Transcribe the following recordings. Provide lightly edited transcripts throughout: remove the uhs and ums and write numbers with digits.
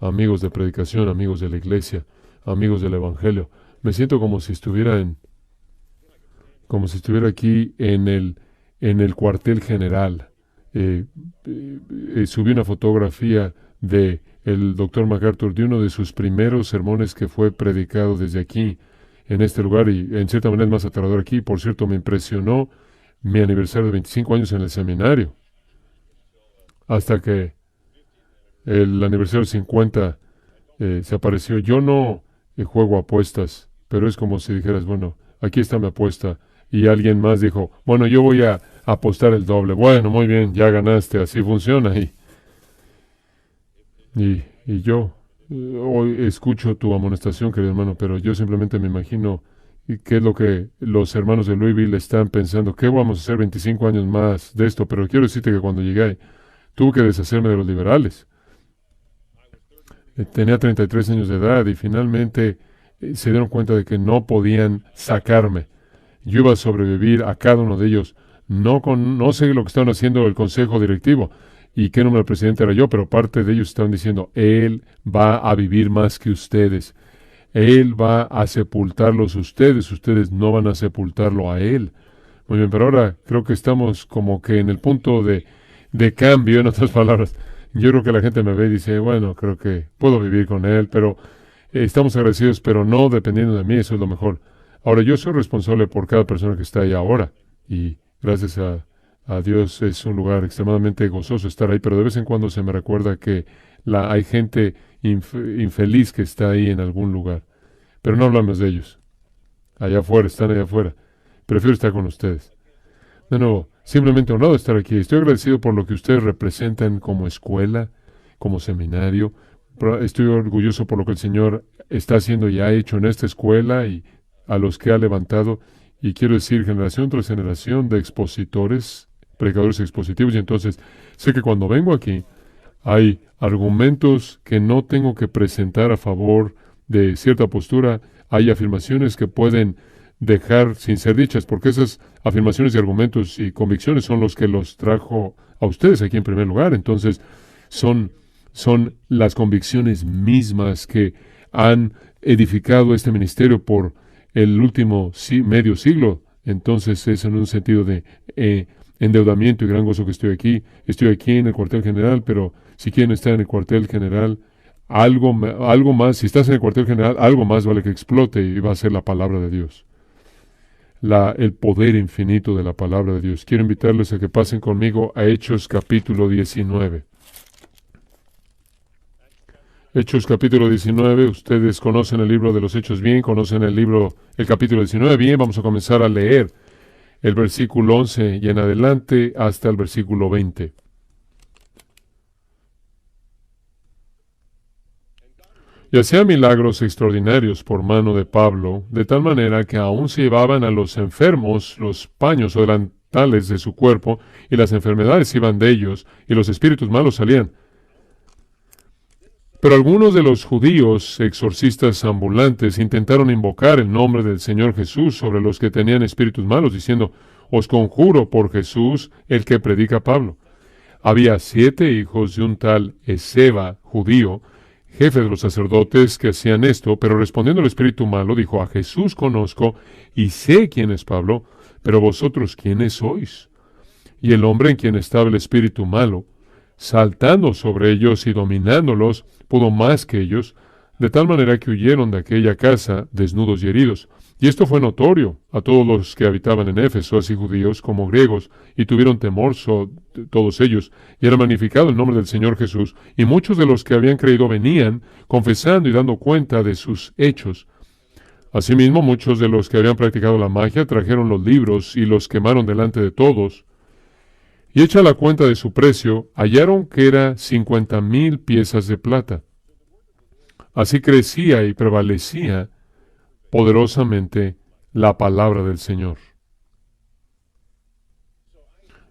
amigos de predicación, amigos de la iglesia, amigos del evangelio. Me siento como si estuviera aquí en el cuartel general. Eh, Subí una fotografía de el doctor MacArthur de uno de sus primeros sermones que fue predicado desde aquí, en este lugar, y en cierta manera es más aterrador aquí. Por cierto, me impresionó mi aniversario de 25 años en el seminario, hasta que el aniversario 50 se apareció. Yo no juego apuestas, pero es como si dijeras, bueno, aquí está mi apuesta. Y alguien más dijo, bueno, yo voy a apostar el doble. Bueno, muy bien, ya ganaste, así funciona. Y yo hoy escucho tu amonestación, querido hermano, pero yo simplemente me imagino qué es lo que los hermanos de Louisville están pensando. ¿Qué vamos a hacer 25 años más de esto? Pero quiero decirte que cuando llegué, tuve que deshacerme de los liberales. Tenía 33 años de edad y finalmente se dieron cuenta de que no podían sacarme. Yo iba a sobrevivir a cada uno de ellos. No sé lo que estaban haciendo el consejo directivo y qué número de presidente era yo, pero parte de ellos estaban diciendo, él va a vivir más que ustedes. Él va a sepultarlos ustedes no van a sepultarlo a él. Muy bien, pero ahora creo que estamos como que en el punto de cambio, en otras palabras. Yo creo que la gente me ve y dice, bueno, creo que puedo vivir con él, pero estamos agradecidos, pero no dependiendo de mí, eso es lo mejor. Ahora, yo soy responsable por cada persona que está ahí ahora, y gracias a Dios es un lugar extremadamente gozoso estar ahí, pero de vez en cuando se me recuerda que hay gente infeliz que está ahí en algún lugar. Pero no hablamos de ellos. Allá afuera, están allá afuera. Prefiero estar con ustedes. De nuevo, simplemente honrado de estar aquí. Estoy agradecido por lo que ustedes representan como escuela, como seminario. Estoy orgulloso por lo que el Señor está haciendo y ha hecho en esta escuela y a los que ha levantado. Y quiero decir, generación tras generación de expositores, predicadores expositivos. Y entonces, sé que cuando vengo aquí, hay argumentos que no tengo que presentar a favor de cierta postura. Hay afirmaciones que pueden dejar sin ser dichas, porque esas afirmaciones y argumentos y convicciones son los que los trajo a ustedes aquí en primer lugar. Entonces, son, son las convicciones mismas que han edificado este ministerio por el último medio siglo. Entonces, es en un sentido de endeudamiento y gran gozo que estoy aquí. Estoy aquí en el cuartel general, pero si quieren estar en el cuartel general, algo más, si estás en el cuartel general, algo más vale que explote y va a ser la palabra de Dios. El poder infinito de la palabra de Dios. Quiero invitarles a que pasen conmigo a Hechos capítulo 19. Hechos capítulo 19, ustedes conocen el libro de los Hechos bien, conocen el capítulo 19 bien. Vamos a comenzar a leer el versículo 11 y en adelante hasta el versículo 20. Y hacía milagros extraordinarios por mano de Pablo, de tal manera que aún se llevaban a los enfermos los paños o delantales de su cuerpo, y las enfermedades iban de ellos, y los espíritus malos salían. Pero algunos de los judíos, exorcistas ambulantes, intentaron invocar el nombre del Señor Jesús sobre los que tenían espíritus malos, diciendo, os conjuro por Jesús, el que predica Pablo. Había 7 hijos de un tal Esceva, judío, jefe de los sacerdotes, que hacían esto, pero respondiendo el espíritu malo, dijo, a Jesús conozco y sé quién es Pablo, pero vosotros, ¿quiénes sois? Y el hombre en quien estaba el espíritu malo, saltando sobre ellos y dominándolos, pudo más que ellos, de tal manera que huyeron de aquella casa desnudos y heridos. Y esto fue notorio a todos los que habitaban en Éfeso, así judíos como griegos, y tuvieron temor todos ellos, y era magnificado el nombre del Señor Jesús, y muchos de los que habían creído venían, confesando y dando cuenta de sus hechos. Asimismo, muchos de los que habían practicado la magia trajeron los libros y los quemaron delante de todos, y hecha la cuenta de su precio, hallaron que era 50,000 piezas de plata. Así crecía y prevalecía poderosamente la palabra del Señor.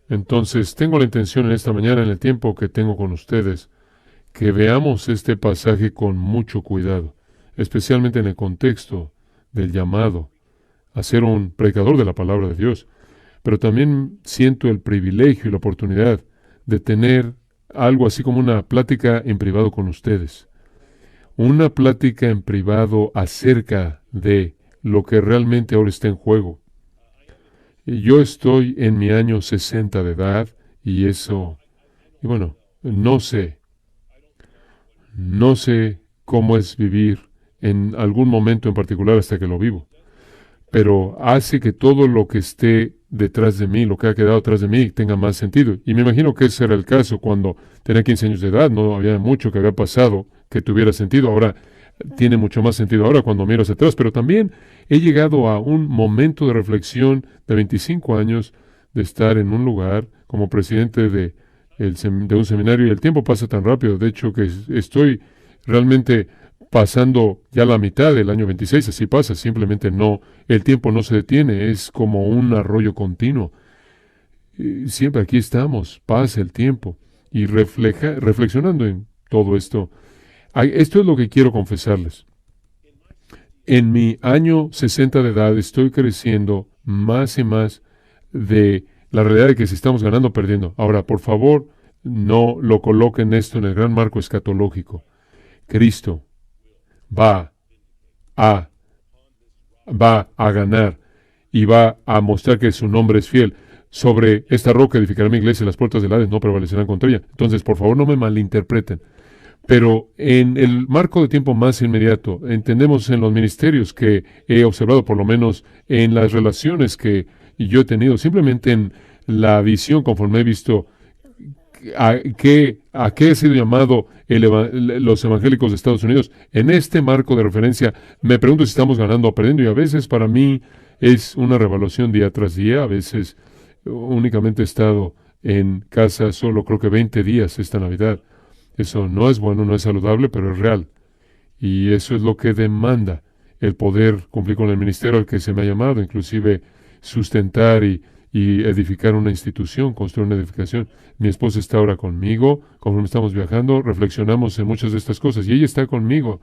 Entonces, tengo la intención en esta mañana, en el tiempo que tengo con ustedes, que veamos este pasaje con mucho cuidado, especialmente en el contexto del llamado a ser un predicador de la palabra de Dios. Pero también siento el privilegio y la oportunidad de tener algo así como una plática en privado con ustedes. una plática en privado acerca de lo que realmente ahora está en juego. Yo estoy en mi año 60 de edad y bueno, no sé cómo es vivir en algún momento en particular hasta que lo vivo, pero hace que todo lo que esté detrás de mí, lo que ha quedado atrás de mí, tenga más sentido. Y me imagino que ese era el caso cuando tenía 15 años de edad, no había mucho que había pasado que tuviera sentido. Ahora tiene mucho más sentido ahora cuando miro hacia atrás, pero también he llegado a un momento de reflexión de 25 años de estar en un lugar como presidente de un seminario y el tiempo pasa tan rápido, de hecho que estoy realmente pasando ya la mitad del año 26, así pasa, simplemente no, el tiempo no se detiene, es como un arroyo continuo. Siempre aquí estamos, pasa el tiempo y reflexionando en todo esto. Esto es lo que quiero confesarles. En mi año 60 de edad estoy creciendo más y más de la realidad de que si estamos ganando o perdiendo. Ahora, por favor, no lo coloquen esto en el gran marco escatológico. Cristo va a, va a ganar y va a mostrar que su nombre es fiel. Sobre esta roca edificará mi iglesia y las puertas del Hades no prevalecerán contra ella. Entonces, por favor, no me malinterpreten. Pero en el marco de tiempo más inmediato, entendemos en los ministerios que he observado, por lo menos en las relaciones que yo he tenido, simplemente en la visión conforme he visto a qué ha sido llamado los evangélicos de Estados Unidos. En este marco de referencia, me pregunto si estamos ganando o perdiendo, y a veces para mí es una revaluación día tras día. A veces únicamente he estado en casa solo creo que 20 días esta Navidad. Eso no es bueno, no es saludable, pero es real. Y eso es lo que demanda el poder cumplir con el ministerio al que se me ha llamado, inclusive sustentar y edificar una institución, construir una edificación. Mi esposa está ahora conmigo, conforme estamos viajando, reflexionamos en muchas de estas cosas, y ella está conmigo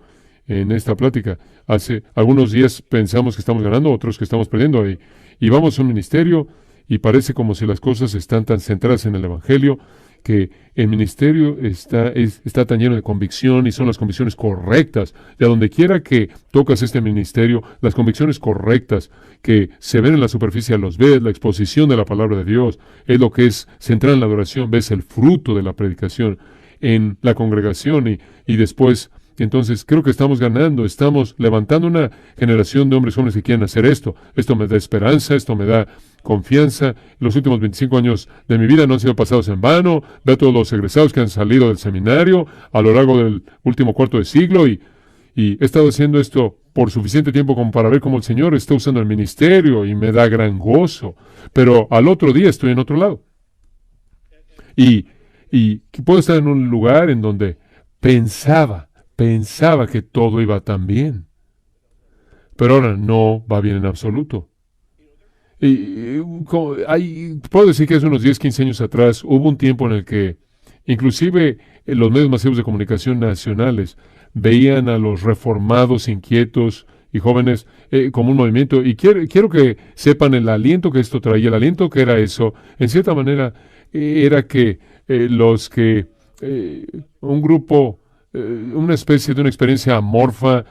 en esta plática. Hace algunos días pensamos que estamos ganando, otros que estamos perdiendo, y vamos a un ministerio, y parece como si las cosas están tan centradas en el Evangelio, que el ministerio está tan lleno de convicción, y son las convicciones correctas. De donde quiera que tocas este ministerio, las convicciones correctas que se ven en la superficie los ves, la exposición de la palabra de Dios, es lo que es central en la adoración, ves el fruto de la predicación en la congregación y después. Entonces creo que estamos ganando, estamos levantando una generación de hombres y jóvenes que quieren hacer esto. Esto me da esperanza, esto me da confianza. Los últimos 25 años de mi vida no han sido pasados en vano. Veo a todos los egresados que han salido del seminario a lo largo del último cuarto de siglo, y he estado haciendo esto por suficiente tiempo como para ver cómo el Señor está usando el ministerio, y me da gran gozo. Pero al otro día estoy en otro lado. Y puedo estar en un lugar en donde pensaba que todo iba tan bien, pero ahora no va bien en absoluto. Puedo decir que hace unos 10, 15 años atrás hubo un tiempo en el que inclusive los medios masivos de comunicación nacionales veían a los reformados, inquietos y jóvenes como un movimiento, y quiero que sepan el aliento que esto traía, el aliento que era eso. En cierta manera era que un grupo, una especie de una experiencia amorfa,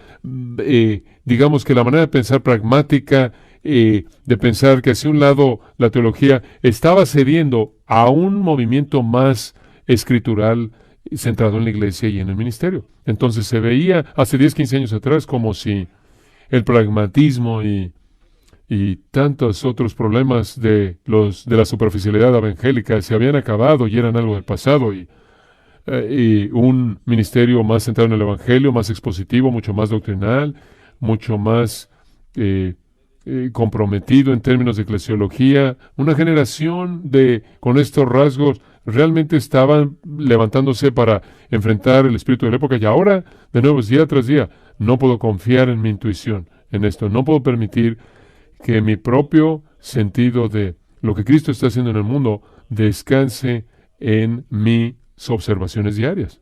digamos que la manera de pensar pragmática, de pensar que hacia un lado la teología estaba cediendo a un movimiento más escritural centrado en la iglesia y en el ministerio. Entonces se veía hace 10, 15 años atrás como si el pragmatismo y tantos otros problemas de la superficialidad evangélica se habían acabado y eran algo del pasado, y un ministerio más centrado en el Evangelio, más expositivo, mucho más doctrinal, mucho más comprometido en términos de eclesiología. Una generación con estos rasgos realmente estaban levantándose para enfrentar el espíritu de la época, y ahora, de nuevo, día tras día, no puedo confiar en mi intuición en esto. No puedo permitir que mi propio sentido de lo que Cristo está haciendo en el mundo descanse en mis observaciones diarias.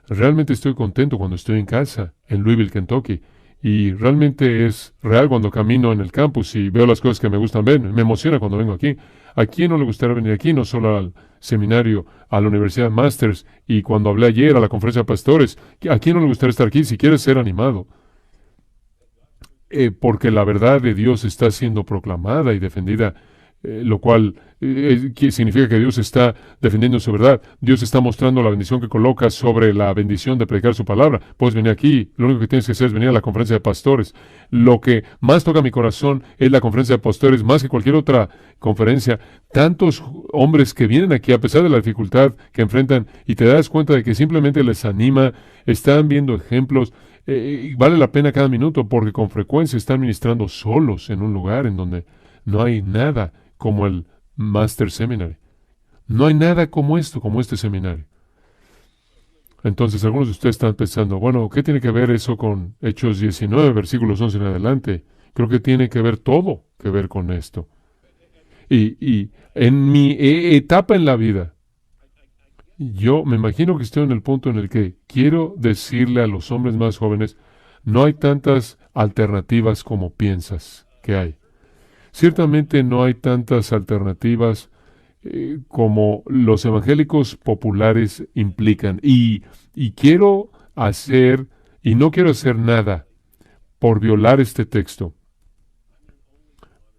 Realmente estoy contento cuando estoy en casa, en Louisville, Kentucky, Y realmente es real cuando camino en el campus y veo las cosas que me gustan ver. Me emociona cuando vengo aquí. ¿A quién no le gustaría venir aquí? No solo al seminario, a la Universidad Masters, y cuando hablé ayer a la conferencia de pastores, ¿a quién no le gustaría estar aquí si quiere ser animado? Porque la verdad de Dios está siendo proclamada y defendida, lo cual significa que Dios está defendiendo su verdad. Dios está mostrando la bendición que coloca sobre la bendición de predicar su palabra. Puedes venir aquí, lo único que tienes que hacer es venir a la conferencia de pastores. Lo que más toca mi corazón es la conferencia de pastores, más que cualquier otra conferencia. Tantos hombres que vienen aquí a pesar de la dificultad que enfrentan y te das cuenta de que simplemente les anima, están viendo ejemplos. Vale la pena cada minuto porque con frecuencia están ministrando solos en un lugar en donde no hay nada como el Master Seminary. No hay nada como esto, como este seminario. Entonces algunos de ustedes están pensando, bueno, ¿qué tiene que ver eso con Hechos 19, versículos 11 en adelante? Creo que tiene que ver todo que ver con esto. Y en mi etapa en la vida, yo me imagino que estoy en el punto en el que quiero decirle a los hombres más jóvenes, no hay tantas alternativas como piensas que hay. Ciertamente no hay tantas alternativas como los evangélicos populares implican. Y quiero hacer, y no quiero hacer nada por violar este texto.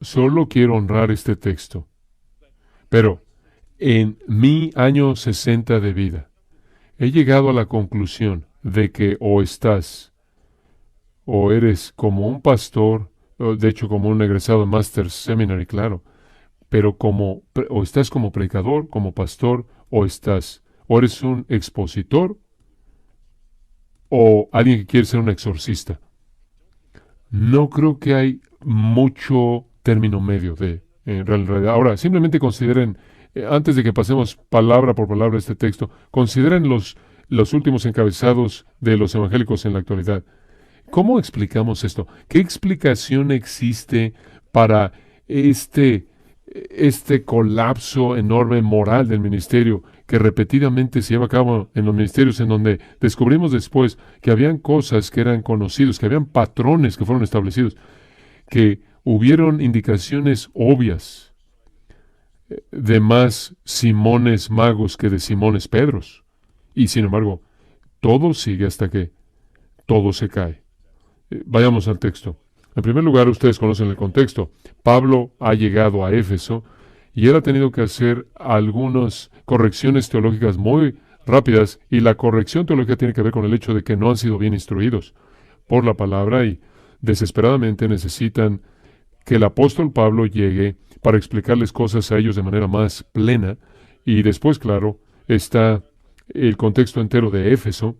Solo quiero honrar este texto. Pero en mi año 60 de vida, he llegado a la conclusión de que o estás, o eres como un pastor, o de hecho como un egresado de Master's Seminary, claro, pero o estás como predicador, como pastor, o eres un expositor, o alguien que quiere ser un exorcista. No creo que hay mucho término medio en realidad. Ahora, simplemente consideren, antes de que pasemos palabra por palabra este texto, consideren los últimos encabezados de los evangélicos en la actualidad. ¿Cómo explicamos esto? ¿Qué explicación existe para este, este colapso enorme moral del ministerio que repetidamente se lleva a cabo en los ministerios, en donde descubrimos después que habían cosas que eran conocidos, que habían patrones que fueron establecidos, que hubieron indicaciones obvias de más Simones magos que de Simones Pedros? Y sin embargo, todo sigue hasta que todo se cae. Vayamos al texto. En primer lugar, ustedes conocen el contexto. Pablo ha llegado a Éfeso y él ha tenido que hacer algunas correcciones teológicas muy rápidas, y la corrección teológica tiene que ver con el hecho de que no han sido bien instruidos por la palabra y desesperadamente necesitan que el apóstol Pablo llegue para explicarles cosas a ellos de manera más plena. Y después, claro, está el contexto entero de Éfeso,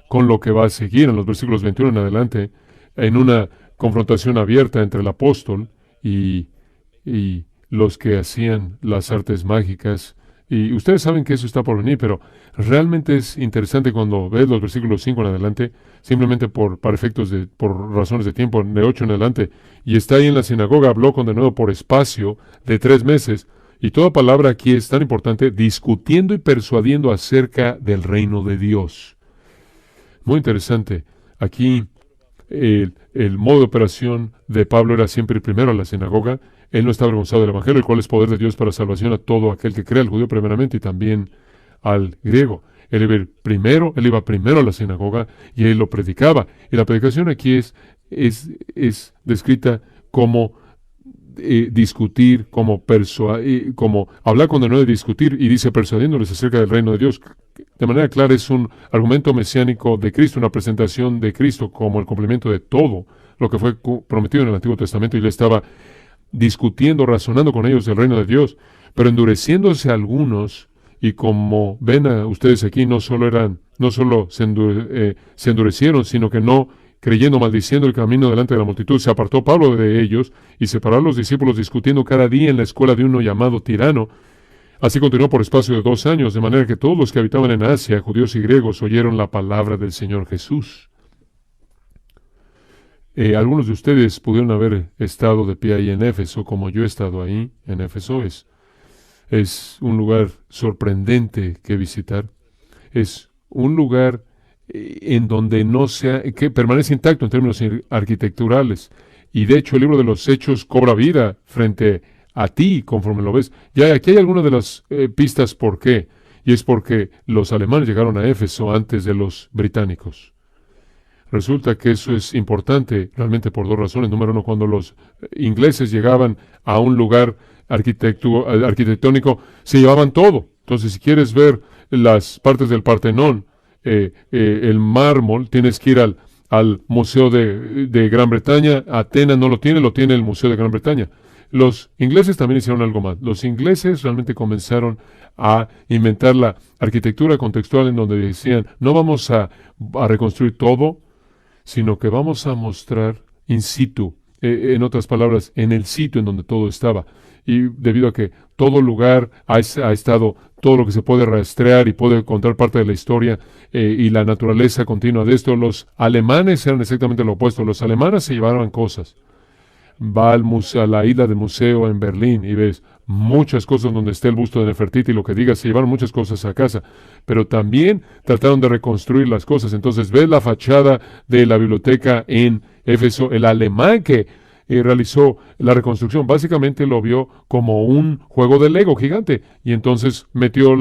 con lo que va a seguir en los versículos 21 en adelante, en una confrontación abierta entre el apóstol y los que hacían las artes mágicas. Y ustedes saben que eso está por venir, pero realmente es interesante cuando ves los versículos 5 en adelante, simplemente para efectos por razones de tiempo, de 8 en adelante, y está ahí en la sinagoga, habló con de nuevo por espacio de 3 meses, y toda palabra aquí es tan importante, discutiendo y persuadiendo acerca del reino de Dios. Muy interesante. Aquí el modo de operación de Pablo era siempre primero a la sinagoga. Él no está avergonzado del Evangelio, el cual es poder de Dios para salvación a todo aquel que cree, al judío primeramente y también al griego. Él iba primero a la sinagoga y él lo predicaba. Y la predicación aquí es descrita como discutir, como hablar con de nuevo de discutir, y dice persuadiéndoles acerca del reino de Dios. De manera clara es un argumento mesiánico de Cristo, una presentación de Cristo como el cumplimiento de todo lo que fue prometido en el Antiguo Testamento, y él estaba discutiendo, razonando con ellos del reino de Dios, pero endureciéndose algunos, y como ven a ustedes aquí, no solo se endurecieron, sino que no creyendo, maldiciendo el camino delante de la multitud, se apartó Pablo de ellos y separó a los discípulos discutiendo cada día en la escuela de uno llamado Tirano. Así continuó por espacio de 2 años, de manera que todos los que habitaban en Asia, judíos y griegos, oyeron la palabra del Señor Jesús. Algunos de ustedes pudieron haber estado de pie ahí en Éfeso, como yo he estado ahí en Éfeso. Es un lugar sorprendente que visitar. Es un lugar en donde no sea, que permanece intacto en términos arquitecturales. Y de hecho el libro de los Hechos cobra vida frente a ti conforme lo ves. Ya aquí hay algunas de las pistas por qué. Y es porque los alemanes llegaron a Éfeso antes de los británicos. Resulta que eso es importante realmente por dos razones. Número uno, cuando los ingleses llegaban a un lugar arquitectónico, se llevaban todo. Entonces, si quieres ver las partes del Partenón, el mármol, tienes que ir al Museo de Gran Bretaña. Atenas no lo tiene el Museo de Gran Bretaña. Los ingleses también hicieron algo más. Los ingleses realmente comenzaron a inventar la arquitectura contextual en donde decían, no vamos a reconstruir todo, sino que vamos a mostrar in situ, en otras palabras, en el sitio en donde todo estaba. Y debido a que todo lugar ha estado, todo lo que se puede rastrear y puede contar parte de la historia y la naturaleza continua de esto, los alemanes eran exactamente lo opuesto. Los alemanes se llevaban cosas. Va a la isla del museo en Berlín y ves muchas cosas donde está el busto de Nefertiti y lo que digas, se llevaron muchas cosas a casa, pero también trataron de reconstruir las cosas. Entonces ves la fachada de la biblioteca en Éfeso, el alemán que realizó la reconstrucción, básicamente lo vio como un juego de Lego gigante, y entonces metió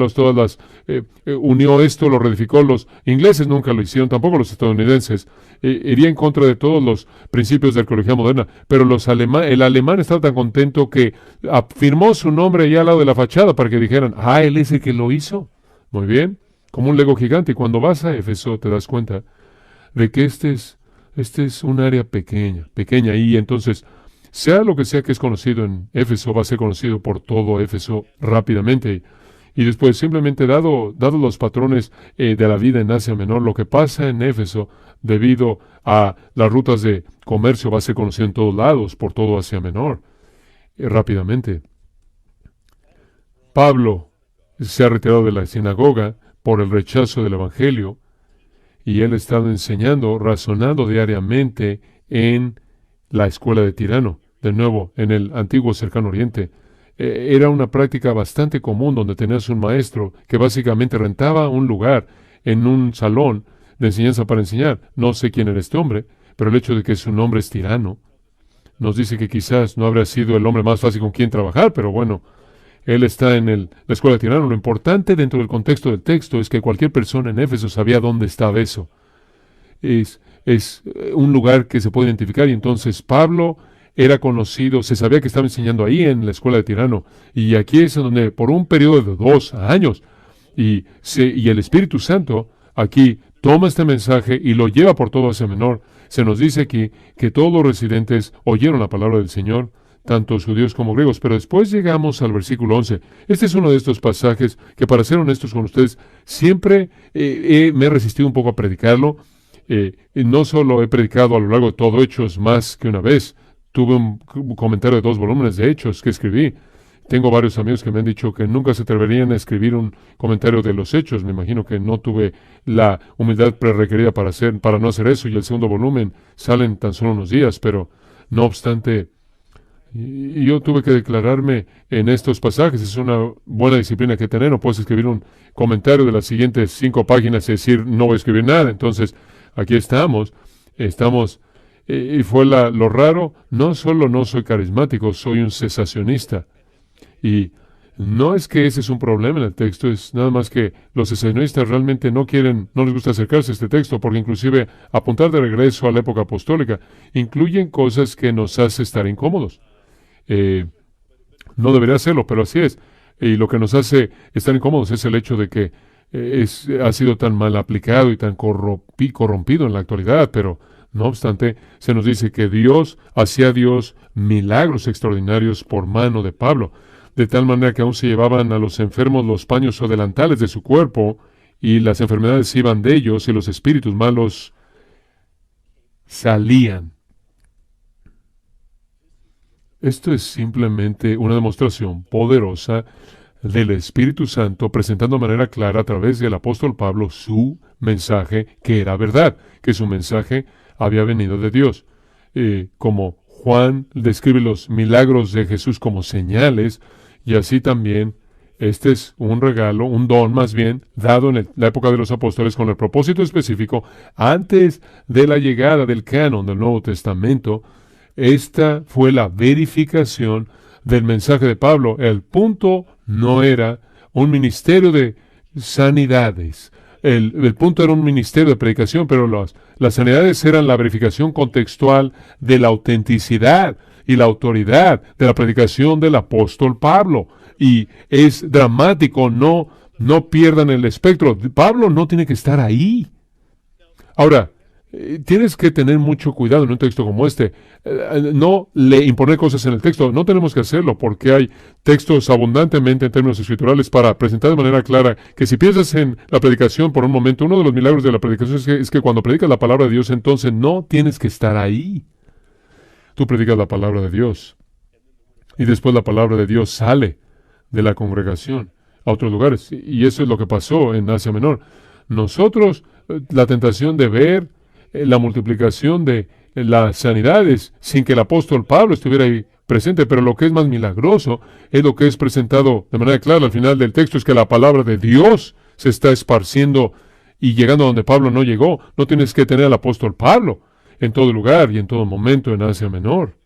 unió esto, lo reedificó. Los ingleses nunca lo hicieron, tampoco los estadounidenses. Iría en contra de todos los principios de arqueología moderna, pero el alemán estaba tan contento que afirmó su nombre allá al lado de la fachada para que dijeran, él es el que lo hizo. Muy bien, como un Lego gigante. Y cuando vas a Éfeso te das cuenta de que este es un área pequeña, y entonces, sea lo que sea que es conocido en Éfeso, va a ser conocido por todo Éfeso rápidamente. Y después, simplemente dado los patrones de la vida en Asia Menor, lo que pasa en Éfeso, debido a las rutas de comercio, va a ser conocido en todos lados, por todo Asia Menor, rápidamente. Pablo se ha retirado de la sinagoga por el rechazo del Evangelio, y él ha estado enseñando, razonando diariamente en la escuela de Tirano, de nuevo, en el antiguo cercano oriente. Era una práctica bastante común donde tenías un maestro que básicamente rentaba un lugar en un salón de enseñanza para enseñar. No sé quién era este hombre, pero el hecho de que su nombre es Tirano nos dice que quizás no habría sido el hombre más fácil con quien trabajar, pero bueno, él está en la escuela de Tirano. Lo importante dentro del contexto del texto es que cualquier persona en Éfeso sabía dónde estaba eso. Es un lugar que se puede identificar, y entonces Pablo era conocido, se sabía que estaba enseñando ahí en la escuela de Tirano, y aquí es donde por un periodo de 2 años, y el Espíritu Santo aquí toma este mensaje y lo lleva por todo Asia Menor. Se nos dice aquí que todos los residentes oyeron la palabra del Señor, tanto judíos como griegos. Pero después llegamos al versículo 11. Este es uno de estos pasajes que, para ser honestos con ustedes, siempre me he resistido un poco a predicarlo. No solo he predicado a lo largo de todo Hechos más que una vez. Tuve un comentario de 2 volúmenes de Hechos que escribí. Tengo varios amigos que me han dicho que nunca se atreverían a escribir un comentario de los Hechos. Me imagino que no tuve la humildad requerida para no hacer eso, y el segundo volumen sale en tan solo unos días. Pero no obstante, yo tuve que declararme en estos pasajes. Es una buena disciplina que tener. No puedes escribir un comentario de las siguientes 5 páginas y decir, no voy a escribir nada. Entonces, aquí estamos, y fue lo raro. No solo no soy carismático, soy un cesacionista. Y no es que ese es un problema en el texto, es nada más que los cesacionistas realmente no les gusta acercarse a este texto, porque inclusive apuntar de regreso a la época apostólica incluyen cosas que nos hace estar incómodos. No debería hacerlo, pero así es. Y lo que nos hace estar incómodos es el hecho de que ha sido tan mal aplicado y tan corrompido en la actualidad. Pero no obstante, se nos dice que Dios hacía milagros extraordinarios por mano de Pablo, de tal manera que aún se llevaban a los enfermos los paños o delantales de su cuerpo, y las enfermedades iban de ellos, y los espíritus malos salían. Esto es simplemente una demostración poderosa del Espíritu Santo presentando de manera clara a través del apóstol Pablo su mensaje, que era verdad, que su mensaje había venido de Dios. Como Juan describe los milagros de Jesús como señales, y así también Este es un regalo, un don más bien, dado en la época de los apóstoles con el propósito específico, antes de la llegada del canon del Nuevo Testamento. Esta fue la verificación del mensaje de Pablo. El punto no era un ministerio de sanidades. El punto era un ministerio de predicación, pero las sanidades eran la verificación contextual de la autenticidad y la autoridad de la predicación del apóstol Pablo. Y es dramático, no pierdan el espectro. Pablo no tiene que estar ahí. Ahora, tienes que tener mucho cuidado en un texto como este. No le imponer cosas en el texto. No tenemos que hacerlo porque hay textos abundantemente en términos escriturales para presentar de manera clara que si piensas en la predicación por un momento, uno de los milagros de la predicación es que cuando predicas la palabra de Dios, entonces no tienes que estar ahí. Tú predicas la palabra de Dios y después la palabra de Dios sale de la congregación a otros lugares. Y eso es lo que pasó en Asia Menor. Nosotros, la tentación de ver la multiplicación de las sanidades sin que el apóstol Pablo estuviera ahí presente, pero lo que es más milagroso es lo que es presentado de manera clara al final del texto, es que la palabra de Dios se está esparciendo y llegando a donde Pablo no llegó. No tienes que tener al apóstol Pablo en todo lugar y en todo momento en Asia Menor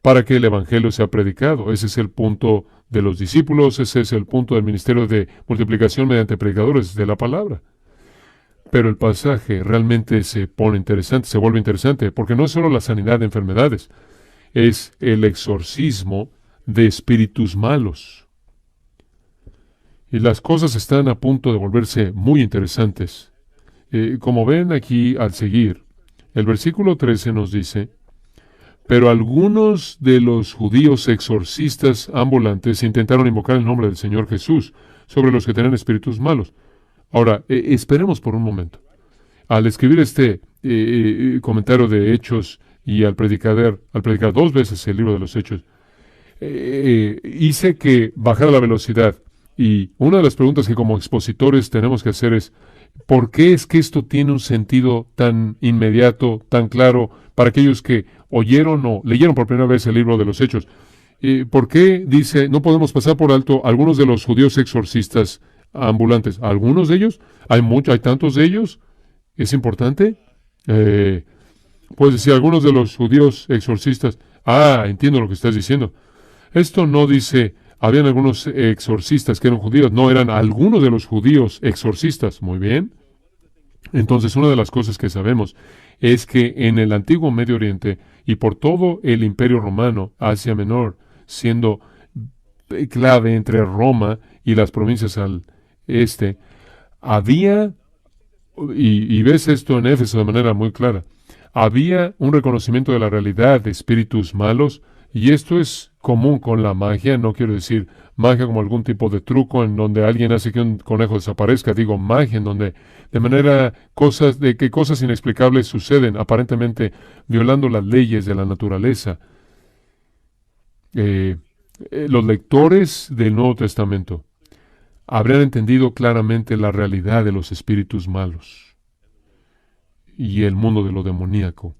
para que el evangelio sea predicado. Ese es el punto de los discípulos, ese es el punto del ministerio de multiplicación mediante predicadores de la palabra. Pero el pasaje realmente se pone interesante, se vuelve interesante, porque no es solo la sanidad de enfermedades, es el exorcismo de espíritus malos. Y las cosas están a punto de volverse muy interesantes. Como ven aquí al seguir, el versículo 13 nos dice: pero algunos de los judíos exorcistas ambulantes intentaron invocar el nombre del Señor Jesús sobre los que tenían espíritus malos. Ahora, esperemos por un momento. Al escribir este comentario de Hechos y al predicar dos veces el libro de los Hechos, hice que bajara la velocidad. Y una de las preguntas que como expositores tenemos que hacer es: ¿por qué es que esto tiene un sentido tan inmediato, tan claro, para aquellos que oyeron o leyeron por primera vez el libro de los Hechos? ¿Por qué dice, no podemos pasar por alto algunos de los judíos exorcistas ambulantes? ¿Algunos de ellos? ¿Hay tantos de ellos? ¿Es importante? Puedes decir, algunos de los judíos exorcistas. Entiendo lo que estás diciendo. Esto no dice, habían algunos exorcistas que eran judíos. No, eran algunos de los judíos exorcistas. Muy bien. Entonces, una de las cosas que sabemos es que en el antiguo Medio Oriente y por todo el Imperio Romano, Asia Menor, siendo clave entre Roma y las provincias al este, había, y ves esto en Éfeso de manera muy clara, había un reconocimiento de la realidad de espíritus malos, y esto es común con la magia. No quiero decir magia como algún tipo de truco en donde alguien hace que un conejo desaparezca. Digo magia en donde de manera cosas inexplicables suceden, aparentemente violando las leyes de la naturaleza. Los lectores del Nuevo Testamento habrían entendido claramente la realidad de los espíritus malos y el mundo de lo demoníaco.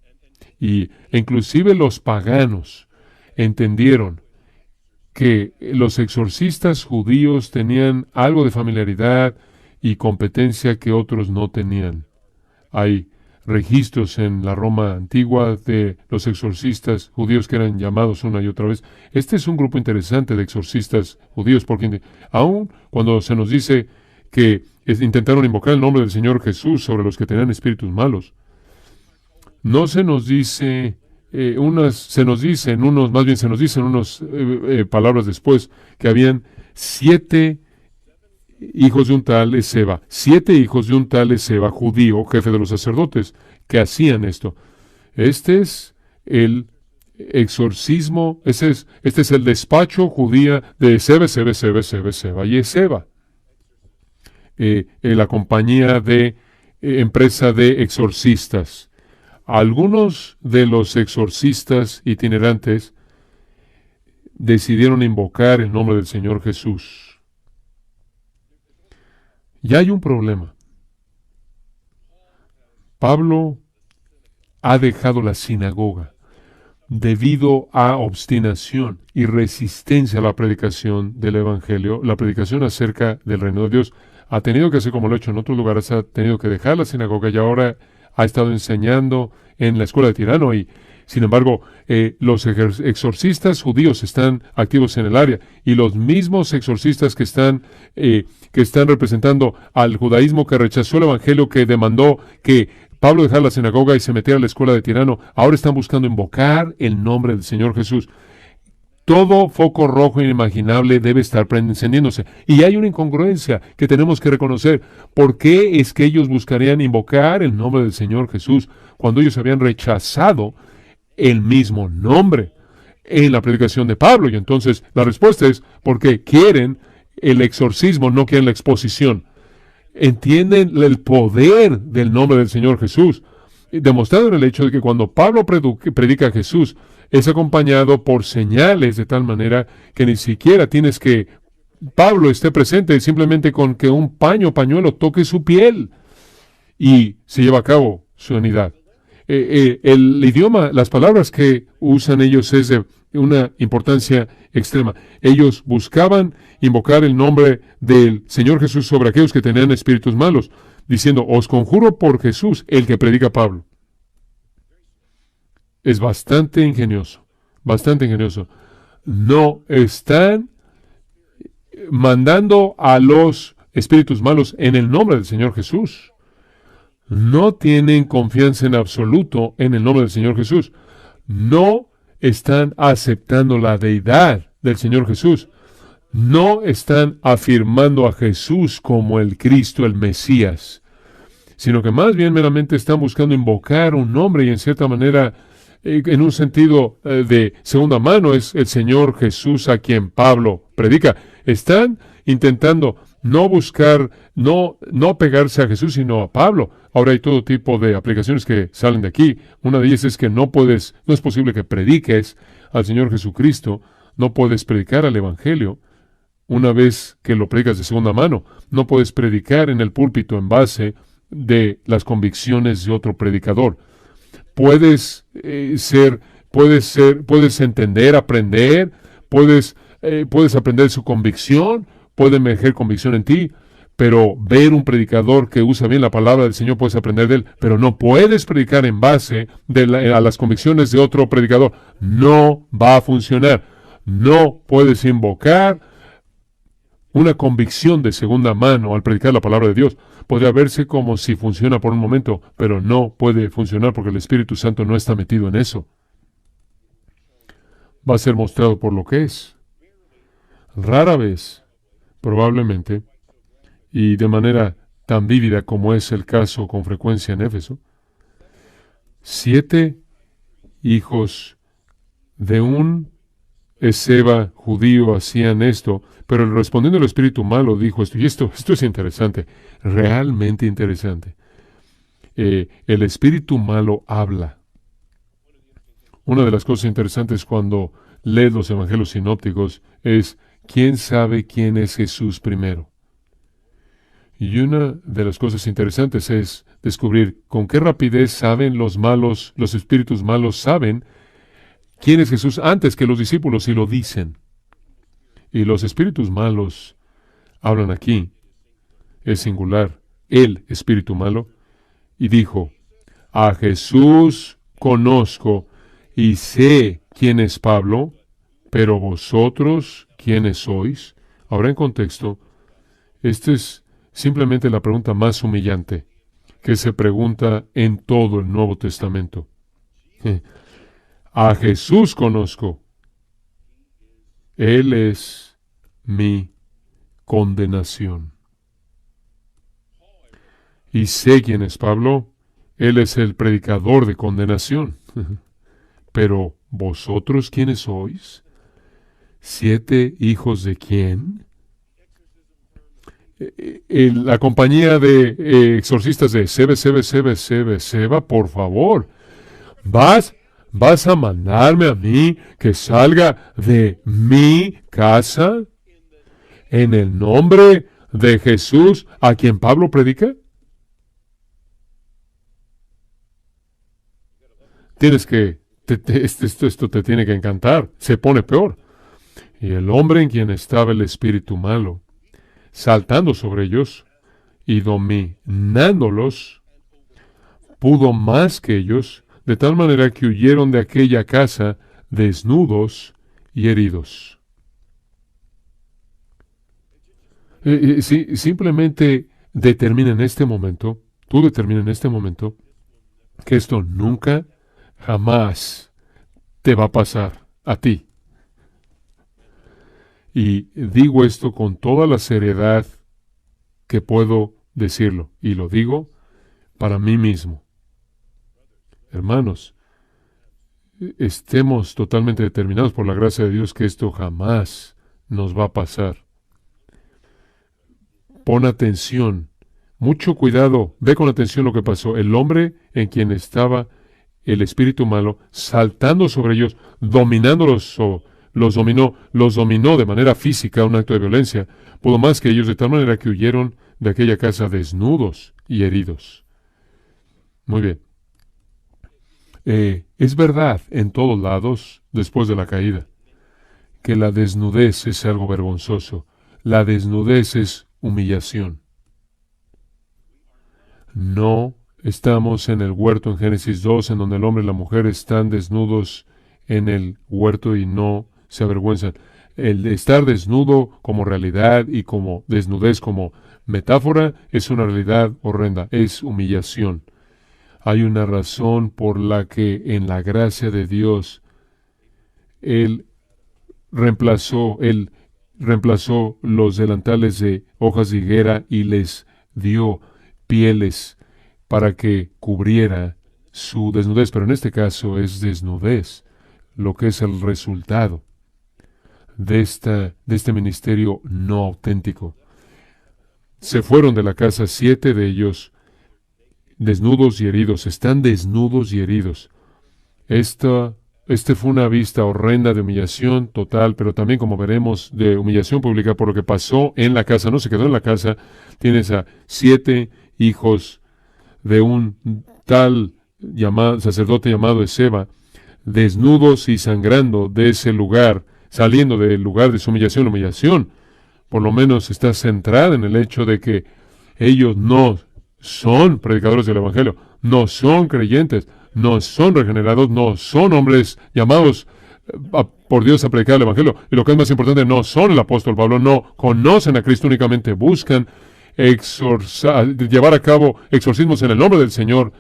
E inclusive los paganos entendieron que los exorcistas judíos tenían algo de familiaridad y competencia que otros no tenían. Hay registros en la Roma antigua de los exorcistas judíos que eran llamados una y otra vez. Este es un grupo interesante de exorcistas judíos, porque aun cuando se nos dice que intentaron invocar el nombre del Señor Jesús sobre los que tenían espíritus malos, no se nos dice se nos dicen unos palabras después que habían 7 hijos de un tal Esceva, 7 hijos de un tal Esceva, judío, jefe de los sacerdotes, que hacían esto. Este es el exorcismo, este es el despacho judía de Esceva y Esceva. La compañía de empresa de exorcistas. Algunos de los exorcistas itinerantes decidieron invocar el nombre del Señor Jesús. Ya hay un problema. Pablo ha dejado la sinagoga. debido a obstinación y resistencia a la predicación del Evangelio, la predicación acerca del reino de Dios, ha tenido que hacer como lo ha hecho en otros lugares, ha tenido que dejar la sinagoga y ahora ha estado enseñando en la escuela de Tirano y, sin embargo, los exorcistas judíos están activos en el área y los mismos exorcistas que están representando al judaísmo que rechazó el Evangelio, que demandó que Pablo dejara la sinagoga y se metiera a la escuela de Tirano, ahora están buscando invocar el nombre del Señor Jesús. Todo foco rojo inimaginable debe estar encendiéndose. Y hay una incongruencia que tenemos que reconocer. ¿Por qué es que ellos buscarían invocar el nombre del Señor Jesús cuando ellos habían rechazado el mismo nombre en la predicación de Pablo? Y entonces la respuesta es porque quieren el exorcismo, no quieren la exposición. Entienden el poder del nombre del Señor Jesús, demostrado en el hecho de que cuando Pablo predica a Jesús, es acompañado por señales de tal manera que ni siquiera tienes que Pablo esté presente, simplemente con que un pañuelo toque su piel y se lleva a cabo su unidad. El idioma, las palabras que usan ellos es de una importancia extrema. Ellos buscaban invocar el nombre del Señor Jesús sobre aquellos que tenían espíritus malos, diciendo, os conjuro por Jesús, el que predica Pablo. Es bastante ingenioso, bastante ingenioso. No están mandando a los espíritus malos en el nombre del Señor Jesús. No tienen confianza en absoluto en el nombre del Señor Jesús. No están aceptando la deidad del Señor Jesús. No están afirmando a Jesús como el Cristo, el Mesías, sino que más bien meramente están buscando invocar un nombre y en cierta manera, en un sentido de segunda mano, es el Señor Jesús a quien Pablo predica. Están intentando no buscar, no pegarse a Jesús, sino a Pablo. Ahora hay todo tipo de aplicaciones que salen de aquí. Una de ellas es que no es posible que prediques al Señor Jesucristo, no puedes predicar al Evangelio una vez que lo predicas de segunda mano. No puedes predicar en el púlpito en base de las convicciones de otro predicador. Puedes entender, aprender, puedes aprender su convicción, puede emerger convicción en ti, pero ver un predicador que usa bien la palabra del Señor, puedes aprender de él, pero no puedes predicar en base a las convicciones de otro predicador. No va a funcionar. No puedes invocar una convicción de segunda mano al predicar la palabra de Dios. Podría verse como si funciona por un momento, pero no puede funcionar porque el Espíritu Santo no está metido en eso. Va a ser mostrado por lo que es. Rara vez, probablemente, y de manera tan vívida como es el caso con frecuencia en Éfeso, 7 hijos de un esceba judío hacían esto, pero respondiendo al espíritu malo dijo esto, y esto es interesante, realmente interesante. El espíritu malo habla. Una de las cosas interesantes cuando lees los evangelios sinópticos es, ¿quién sabe quién es Jesús primero? Y una de las cosas interesantes es descubrir con qué rapidez saben los espíritus malos saben quién es Jesús antes que los discípulos y lo dicen. Y los espíritus malos hablan aquí, es singular, el espíritu malo, y dijo, a Jesús conozco y sé quién es Pablo, pero vosotros, ¿quiénes sois? Ahora en contexto, esta es simplemente la pregunta más humillante que se pregunta en todo el Nuevo Testamento. A Jesús conozco. Él es mi condenación. Y sé quién es Pablo. Él es el predicador de condenación. Pero, ¿vosotros quiénes sois? ¿7 hijos de quién? La compañía de exorcistas de Seba, por favor, ¿vas a mandarme a mí que salga de mi casa en el nombre de Jesús a quien Pablo predica? Tienes que esto te tiene que encantar. Se pone peor. Y el hombre en quien estaba el espíritu malo, saltando sobre ellos y dominándolos, pudo más que ellos, de tal manera que huyeron de aquella casa desnudos y heridos. Sí, simplemente determina en este momento, tú determina en este momento, que esto nunca, jamás te va a pasar a ti. Y digo esto con toda la seriedad que puedo decirlo, y lo digo para mí mismo. Hermanos, estemos totalmente determinados por la gracia de Dios que esto jamás nos va a pasar. Pon atención, mucho cuidado, ve con atención lo que pasó. El hombre en quien estaba el espíritu malo, saltando sobre ellos, dominándolos, los dominó de manera física, un acto de violencia, pudo más que ellos, de tal manera que huyeron de aquella casa desnudos y heridos. Muy bien. Es verdad en todos lados, después de la caída, que la desnudez es algo vergonzoso. La desnudez es humillación. No estamos en el huerto en Génesis 2, en donde el hombre y la mujer están desnudos en el huerto y no se avergüenzan. El estar desnudo como realidad y como desnudez como metáfora es una realidad horrenda, es humillación. Hay una razón por la que en la gracia de Dios Él reemplazó los delantales de hojas de higuera y les dio pieles para que cubriera su desnudez, pero en este caso es desnudez, lo que es el resultado de este ministerio no auténtico. Se fueron de la casa 7 de ellos, desnudos y heridos, están desnudos y heridos. Este fue una vista horrenda de humillación total, pero también, como veremos, de humillación pública por lo que pasó en la casa. No se quedó en la casa. Tienes a 7 hijos de un tal sacerdote llamado Esceva, desnudos y sangrando de ese lugar, saliendo del lugar de su humillación. Humillación, por lo menos, está centrada en el hecho de que ellos no son predicadores del Evangelio, no son creyentes, no son regenerados, no son hombres llamados por Dios a predicar el Evangelio. Y lo que es más importante, no son el apóstol Pablo, no conocen a Cristo, únicamente buscan llevar a cabo exorcismos en el nombre del Señor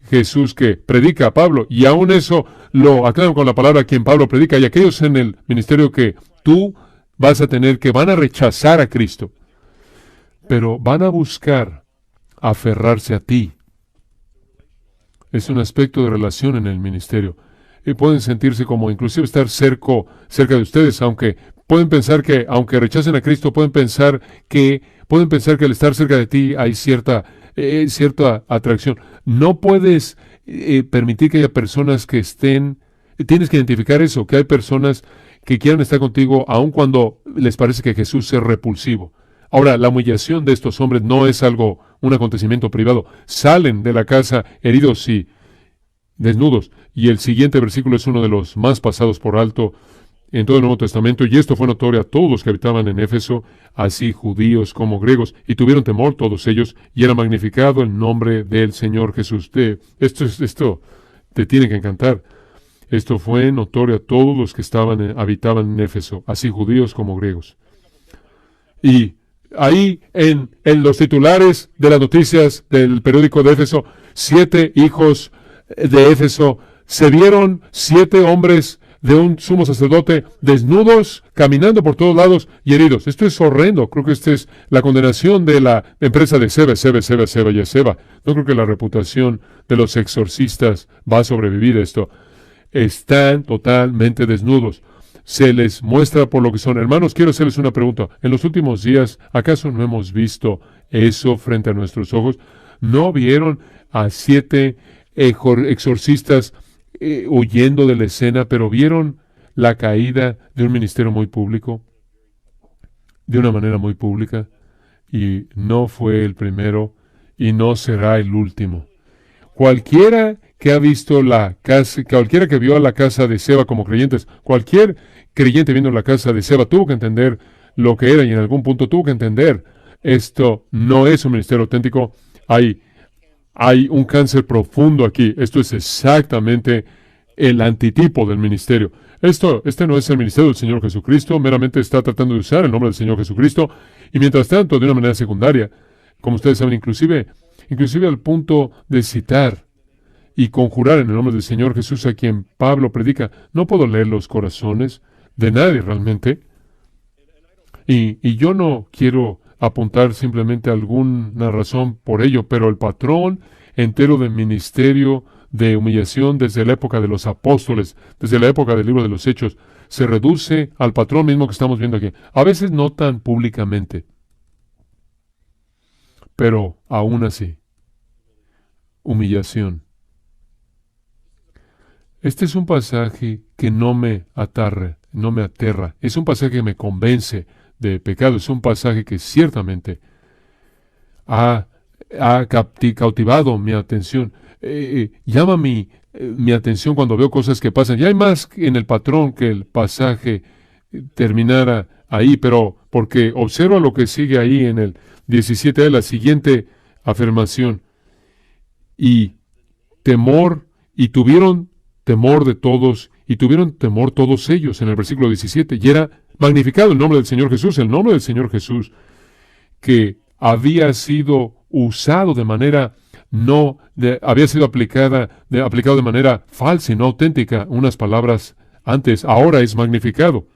Jesús que predica a Pablo. Y aún eso lo aclaran con la palabra quien Pablo predica. Y aquellos en el ministerio que tú vas a tener que van a rechazar a Cristo, pero van a buscar aferrarse a ti. Es un aspecto de relación en el ministerio. Y pueden sentirse como inclusive estar cerca de ustedes, aunque pueden pensar que, aunque rechacen a Cristo, pueden pensar que al estar cerca de ti hay cierta atracción. No puedes permitir que haya personas que tienes que identificar eso, que hay personas que quieran estar contigo aun cuando les parece que Jesús es repulsivo. Ahora, la humillación de estos hombres no es un acontecimiento privado. Salen de la casa heridos y desnudos. Y el siguiente versículo es uno de los más pasados por alto en todo el Nuevo Testamento. Y esto fue notorio a todos los que habitaban en Éfeso, así judíos como griegos. Y tuvieron temor todos ellos, y era magnificado el nombre del Señor Jesús. Esto te tiene que encantar. Esto fue notorio a todos los que habitaban en Éfeso, así judíos como griegos. Y ahí en los titulares de las noticias del periódico de Éfeso, 7 hijos de Éfeso, se vieron 7 hombres de un sumo sacerdote desnudos, caminando por todos lados y heridos. Esto es horrendo. Creo que esta es la condenación de la empresa de Esceva. No creo que la reputación de los exorcistas va a sobrevivir esto. Están totalmente desnudos. Se les muestra por lo que son. Hermanos, quiero hacerles una pregunta. En los últimos días, ¿acaso no hemos visto eso frente a nuestros ojos? ¿No vieron a 7 exorcistas huyendo de la escena, pero vieron la caída de un ministerio muy público? De una manera muy pública. Y no fue el primero y no será el último. Cualquiera que ha visto la casa, cualquiera que vio a la casa de Seba como creyentes, cualquier creyente viendo la casa de Seba tuvo que entender lo que era y en algún punto tuvo que entender, esto no es un ministerio auténtico, hay un cáncer profundo aquí, esto es exactamente el antitipo del ministerio. Este no es el ministerio del Señor Jesucristo, meramente está tratando de usar el nombre del Señor Jesucristo, y mientras tanto, de una manera secundaria, como ustedes saben, inclusive al punto de citar y conjurar en el nombre del Señor Jesús a quien Pablo predica. No puedo leer los corazones de nadie realmente. Y yo no quiero apuntar simplemente a alguna razón por ello, pero el patrón entero del ministerio de humillación desde la época de los apóstoles, desde la época del libro de los Hechos, se reduce al patrón mismo que estamos viendo aquí. A veces no tan públicamente, pero aún así, humillación. Este es un pasaje que no me aterra. Es un pasaje que me convence de pecado. Es un pasaje que ciertamente ha cautivado mi atención. Llama mi atención cuando veo cosas que pasan. Ya hay más en el patrón que el pasaje terminara ahí, pero porque observa lo que sigue ahí en el 17 de la siguiente afirmación. Y temor, y tuvieron temor de todos, y tuvieron temor todos ellos, en el versículo 17, y era magnificado el nombre del Señor Jesús, el nombre del Señor Jesús, que había sido usado de manera había sido aplicado de manera falsa y no auténtica, unas palabras antes, ahora es magnificado.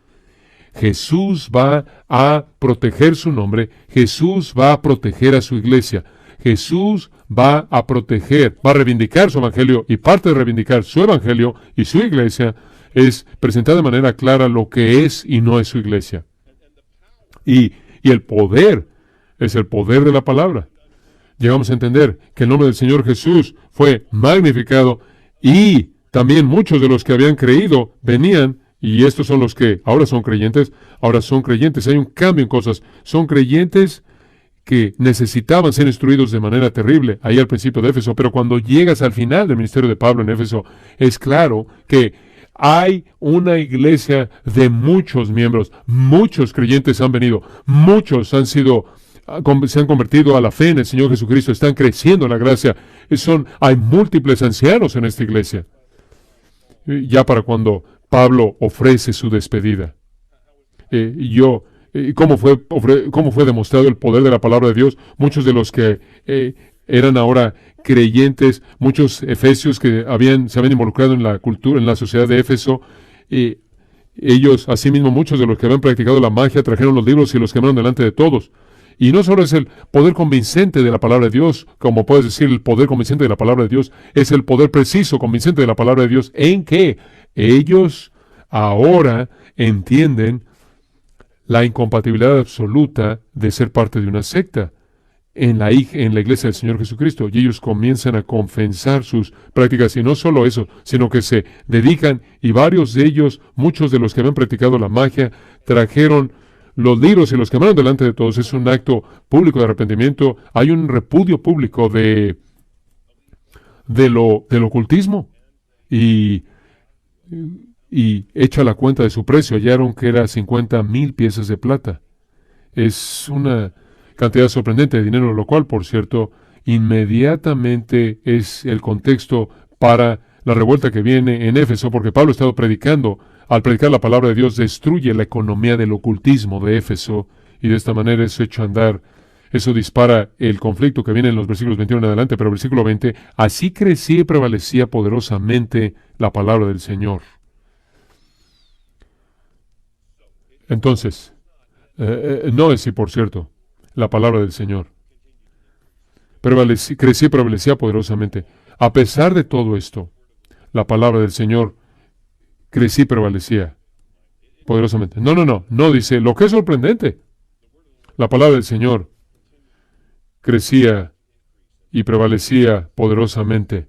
Jesús va a proteger su nombre, Jesús va a proteger a su iglesia, Jesús va a reivindicar su evangelio, y parte de reivindicar su evangelio y su iglesia es presentar de manera clara lo que es y no es su iglesia. Y el poder es el poder de la palabra. Llegamos a entender que el nombre del Señor Jesús fue magnificado, y también muchos de los que habían creído venían, y estos son los que ahora son creyentes. Hay un cambio en cosas. Son creyentes que necesitaban ser instruidos de manera terrible ahí al principio de Éfeso, pero cuando llegas al final del ministerio de Pablo en Éfeso, es claro que hay una iglesia de muchos miembros, muchos creyentes han venido, muchos se han convertido a la fe en el Señor Jesucristo, están creciendo en la gracia. Hay múltiples ancianos en esta iglesia. Ya para cuando Pablo ofrece su despedida. ¿Cómo fue demostrado el poder de la palabra de Dios? Muchos de los que eran ahora creyentes, muchos efesios que se habían involucrado en la cultura, en la sociedad de Éfeso, ellos, asimismo, muchos de los que habían practicado la magia, trajeron los libros y los quemaron delante de todos. Y no solo es el poder convincente de la palabra de Dios, como puedes decir, el poder convincente de la palabra de Dios, es el poder preciso, convincente de la palabra de Dios, en que ellos ahora entienden la incompatibilidad absoluta de ser parte de una secta en la iglesia del Señor Jesucristo. Y ellos comienzan a confesar sus prácticas, y no solo eso, sino que se dedican, y varios de ellos, muchos de los que habían practicado la magia, trajeron los libros y los quemaron delante de todos. Es un acto público de arrepentimiento. Hay un repudio público del ocultismo. Y hecha la cuenta de su precio, hallaron que era 50,000 piezas de plata. Es una cantidad sorprendente de dinero, lo cual, por cierto, inmediatamente es el contexto para la revuelta que viene en Éfeso, porque Pablo ha estado predicando. Al predicar la palabra de Dios, destruye la economía del ocultismo de Éfeso, y de esta manera es hecho andar. Eso dispara el conflicto que viene en los versículos 21 en adelante, pero versículo 20, así crecía y prevalecía poderosamente la palabra del Señor. Entonces, no es, por cierto, la palabra del Señor. Crecía y prevalecía poderosamente. A pesar de todo esto, la palabra del Señor crecía y prevalecía poderosamente. No dice, lo que es sorprendente. La palabra del Señor crecía y prevalecía poderosamente.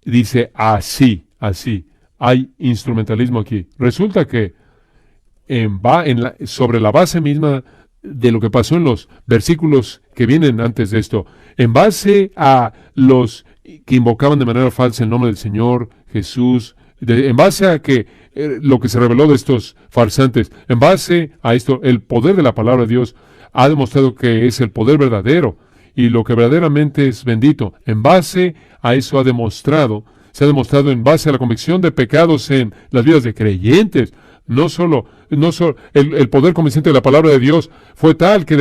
Dice así. Hay instrumentalismo aquí. Resulta que sobre la base misma de lo que pasó en los versículos que vienen antes de esto, en base a los que invocaban de manera falsa el nombre del Señor Jesús, en base a que lo que se reveló de estos farsantes, en base a esto, el poder de la palabra de Dios ha demostrado que es el poder verdadero y lo que verdaderamente es bendito. En base a eso se ha demostrado en base a la convicción de pecados en las vidas de creyentes. No solo el poder convincente de la palabra de Dios fue tal que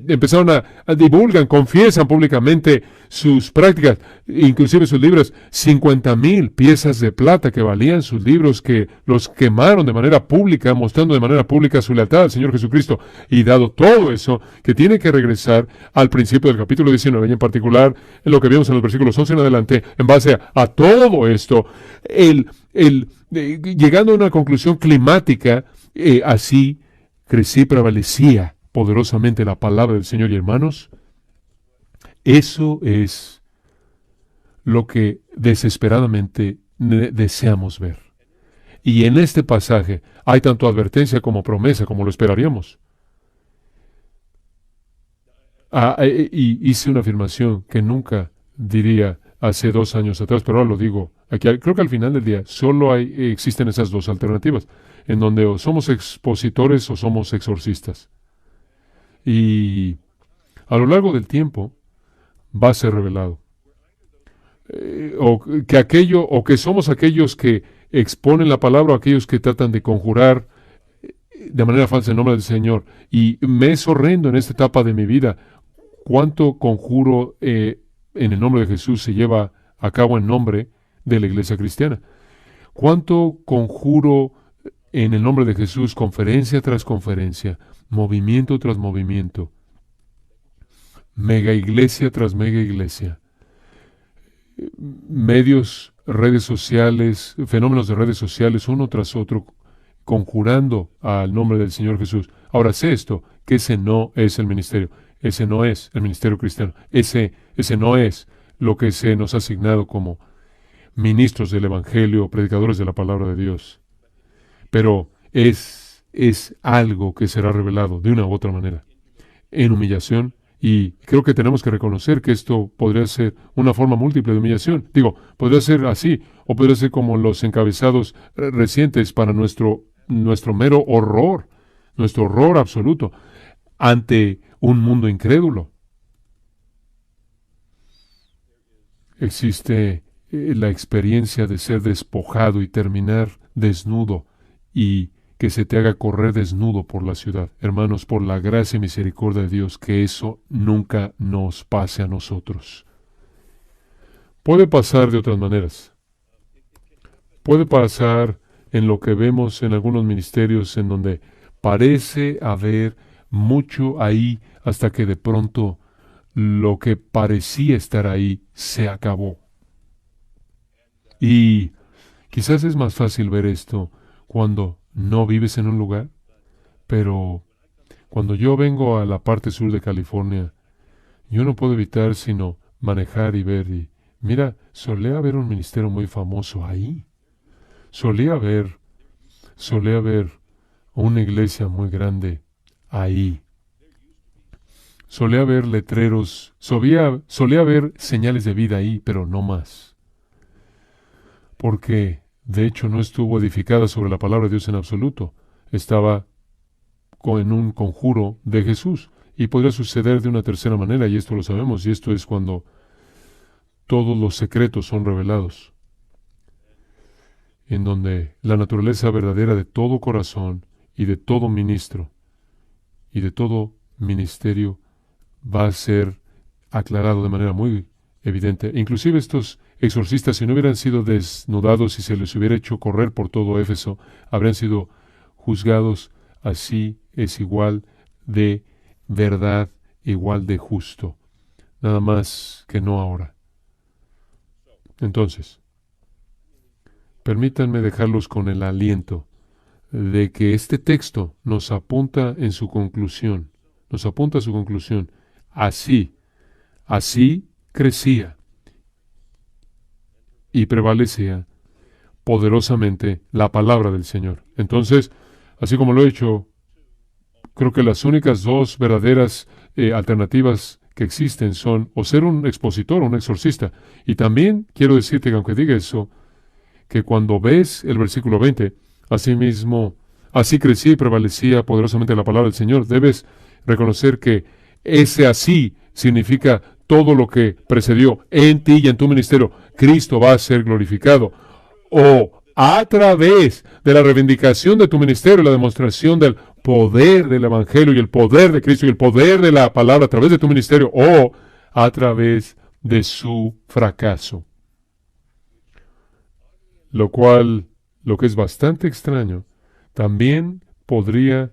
empezaron a divulgan, confiesan públicamente sus prácticas, inclusive sus libros, 50,000 piezas de plata que valían sus libros, que los quemaron de manera pública, mostrando de manera pública su lealtad al Señor Jesucristo. Y dado todo eso, que tiene que regresar al principio del capítulo 19, y en particular en lo que vimos en los versículos 11 en adelante, en base a todo esto, llegando a una conclusión climática, así crecí, prevalecía poderosamente la palabra del Señor. Y hermanos, eso es lo que desesperadamente deseamos ver. Y en este pasaje hay tanto advertencia como promesa, como lo esperaríamos. Y hice una afirmación que nunca diría hace 2 años atrás, pero ahora lo digo aquí. Creo que al final del día solo existen esas dos alternativas, en donde o somos expositores o somos exorcistas. Y a lo largo del tiempo va a ser revelado. O que somos aquellos que exponen la palabra, o aquellos que tratan de conjurar de manera falsa el nombre del Señor. Y me es horrendo en esta etapa de mi vida cuánto conjuro en el nombre de Jesús se lleva a cabo en nombre de la iglesia cristiana. Cuánto conjuro en el nombre de Jesús, conferencia tras conferencia, movimiento tras movimiento, mega iglesia tras mega iglesia, medios, redes sociales, fenómenos de redes sociales, uno tras otro, conjurando al nombre del Señor Jesús. Ahora sé esto, que ese no es el ministerio. Ese no es el ministerio cristiano. Ese no es lo que se nos ha asignado como ministros del Evangelio, predicadores de la palabra de Dios. Pero es algo que será revelado de una u otra manera, en humillación, y creo que tenemos que reconocer que esto podría ser una forma múltiple de humillación. Digo, podría ser así, o podría ser como los encabezados recientes para nuestro mero horror, nuestro horror absoluto ante un mundo incrédulo. Existe la experiencia de ser despojado y terminar desnudo y que se te haga correr desnudo por la ciudad. Hermanos, por la gracia y misericordia de Dios, que eso nunca nos pase a nosotros. Puede pasar de otras maneras. Puede pasar en lo que vemos en algunos ministerios en donde parece haber mucho ahí hasta que de pronto lo que parecía estar ahí se acabó. Y quizás es más fácil ver esto cuando no vives en un lugar, pero cuando yo vengo a la parte sur de California, yo no puedo evitar sino manejar y ver, y mira, solía haber un ministerio muy famoso ahí. Solía haber una iglesia muy grande ahí. Solía haber letreros, solía haber señales de vida ahí, pero no más. Porque, de hecho, no estuvo edificada sobre la palabra de Dios en absoluto. Estaba en un conjuro de Jesús. Y podría suceder de una tercera manera, y esto lo sabemos, y esto es cuando todos los secretos son revelados, en donde la naturaleza verdadera de todo corazón y de todo ministro y de todo ministerio va a ser aclarado de manera muy evidente. Inclusive estos exorcistas, si no hubieran sido desnudados y se les hubiera hecho correr por todo Éfeso, habrían sido juzgados. Así es igual de verdad, igual de justo, nada más que no ahora. Entonces, permítanme dejarlos con el aliento de que este texto nos apunta en su conclusión, nos apunta a su conclusión. Así crecía y prevalecía poderosamente la palabra del Señor. Entonces, así como lo he hecho, creo que las únicas dos verdaderas alternativas que existen son o ser un expositor o un exorcista. Y también quiero decirte que aunque diga eso, que cuando ves el versículo 20, asimismo, así crecía y prevalecía poderosamente la palabra del Señor, debes reconocer que ese así significa todo lo que precedió en ti y en tu ministerio. Cristo va a ser glorificado. O a través de la reivindicación de tu ministerio, la demostración del poder del Evangelio y el poder de Cristo y el poder de la palabra a través de tu ministerio, o a través de su fracaso. Lo cual, lo que es bastante extraño, también podría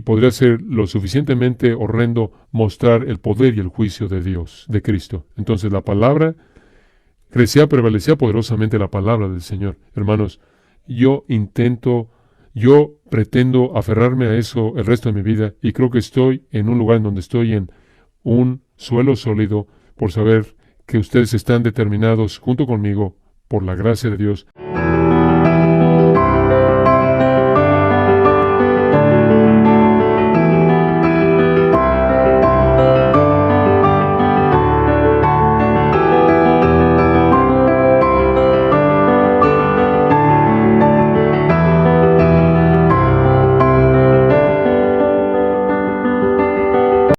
podría ser lo suficientemente horrendo mostrar el poder y el juicio de Dios, de Cristo. Entonces la palabra crecía, prevalecía poderosamente la palabra del Señor. Hermanos, yo pretendo aferrarme a eso el resto de mi vida y creo que estoy en un lugar en donde estoy en un suelo sólido por saber que ustedes están determinados junto conmigo por la gracia de Dios.